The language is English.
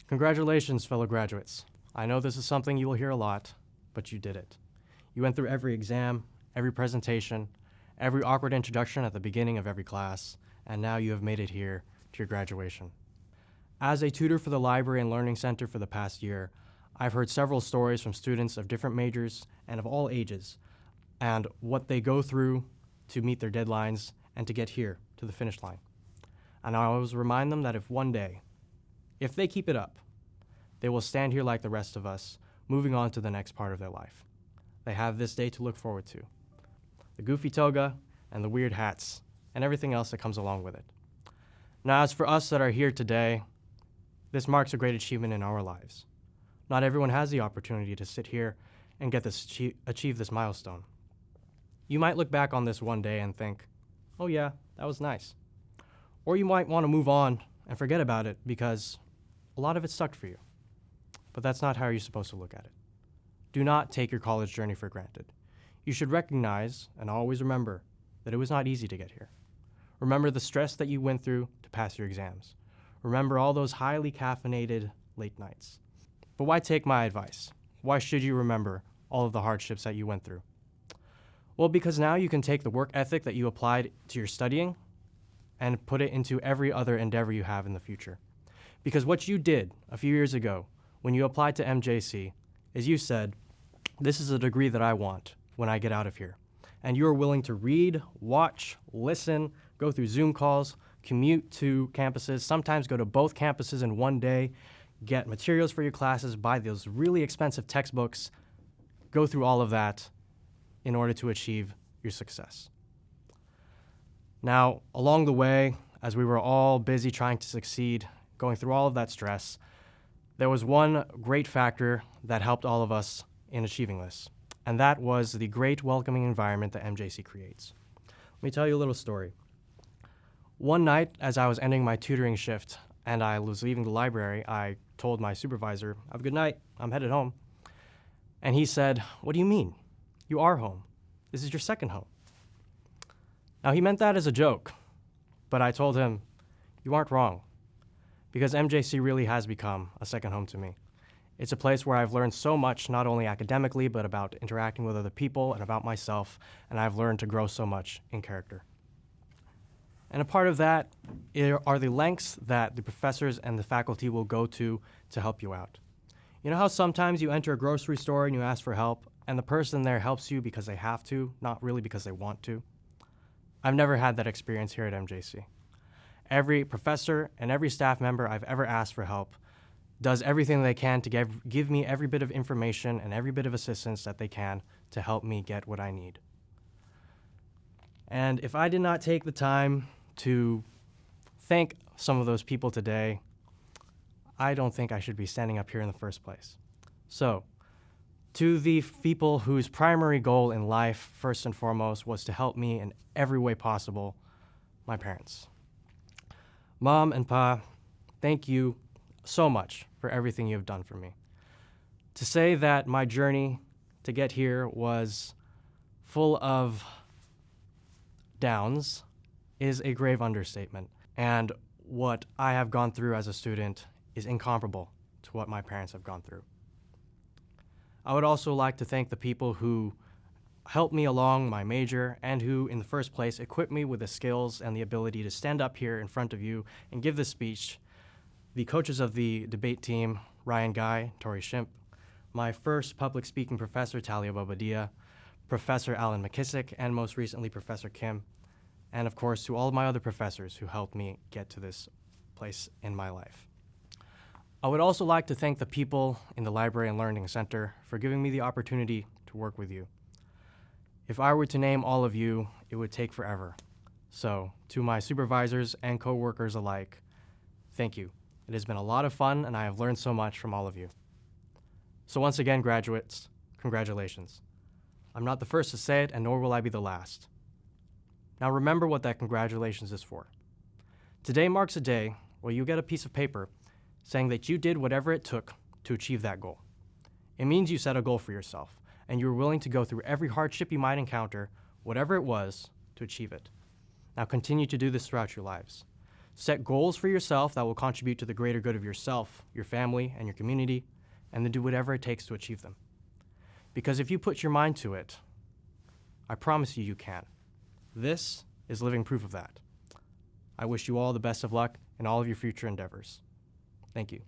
Congratulations, fellow graduates. I know this is something you will hear a lot, but you did it. You went through every exam, every presentation, every awkward introduction at the beginning of every class, and now you have made it here to your graduation. As a tutor for the Library and Learning Center for the past year, I've heard several stories from students of different majors and of all ages, and what they go through to meet their deadlines and to get here to the finish line. And I always remind them that if one day, if they keep it up, they will stand here like the rest of us, moving on to the next part of their life. They have this day to look forward to. The goofy toga and the weird hats and everything else that comes along with it. Now, as for us that are here today, this marks a great achievement in our lives. Not everyone has the opportunity to sit here and achieve this milestone. You might look back on this one day and think, oh yeah, that was nice. Or you might want to move on and forget about it because a lot of it sucked for you. But that's not how you're supposed to look at it. Do not take your college journey for granted. You should recognize and always remember that it was not easy to get here. Remember the stress that you went through to pass your exams. Remember all those highly caffeinated late nights. But why take my advice? Why should you remember all of the hardships that you went through? Well, because now you can take the work ethic that you applied to your studying and put it into every other endeavor you have in the future. Because what you did a few years ago when you applied to MJC is you said, this is a degree that I want when I get out of here. And you are willing to read, watch, listen, go through Zoom calls, commute to campuses, sometimes go to both campuses in one day, get materials for your classes, buy those really expensive textbooks, go through all of that in order to achieve your success. Now, along the way, as we were all busy trying to succeed, going through all of that stress, there was one great factor that helped all of us in achieving this, and that was the great welcoming environment that MJC creates. Let me tell you a little story. One night, as I was ending my tutoring shift and I was leaving the library, I told my supervisor, have a good night, I'm headed home. And he said, what do you mean? You are home. This is your second home. Now, he meant that as a joke, but I told him, you aren't wrong, because MJC really has become a second home to me. It's a place where I've learned so much, not only academically, but about interacting with other people and about myself, and I've learned to grow so much in character. And a part of that are the lengths that the professors and the faculty will go to help you out. You know how sometimes you enter a grocery store and you ask for help, and the person there helps you because they have to, not really because they want to? I've never had that experience here at MJC. Every professor and every staff member I've ever asked for help does everything they can to give me every bit of information and every bit of assistance that they can to help me get what I need. And if I did not take the time to thank some of those people today, I don't think I should be standing up here in the first place. So, to the people whose primary goal in life, first and foremost, was to help me in every way possible, my parents. Mom and Pa, thank you so much for everything you've done for me. To say that my journey to get here was full of downs is a grave understatement, and what I have gone through as a student is incomparable to what my parents have gone through. I would also like to thank the people who helped me along my major and who, in the first place, equipped me with the skills and the ability to stand up here in front of you and give this speech. The coaches of the debate team, Ryan Guy, Tori Shimp, my first public speaking professor, Talia Bobadilla, Professor Alan McKissick, and most recently, Professor Kim, and of course, to all of my other professors who helped me get to this place in my life. I would also like to thank the people in the Library and Learning Center for giving me the opportunity to work with you. If I were to name all of you, it would take forever. So, to my supervisors and coworkers alike, thank you. It has been a lot of fun, and I have learned so much from all of you. So once again, graduates, congratulations. I'm not the first to say it, and nor will I be the last. Now remember what that congratulations is for. Today marks a day where you get a piece of paper saying that you did whatever it took to achieve that goal. It means you set a goal for yourself, and you were willing to go through every hardship you might encounter, whatever it was, to achieve it. Now continue to do this throughout your lives. Set goals for yourself that will contribute to the greater good of yourself, your family, and your community, and then do whatever it takes to achieve them. Because if you put your mind to it, I promise you, you can. This is living proof of that. I wish you all the best of luck in all of your future endeavors. Thank you.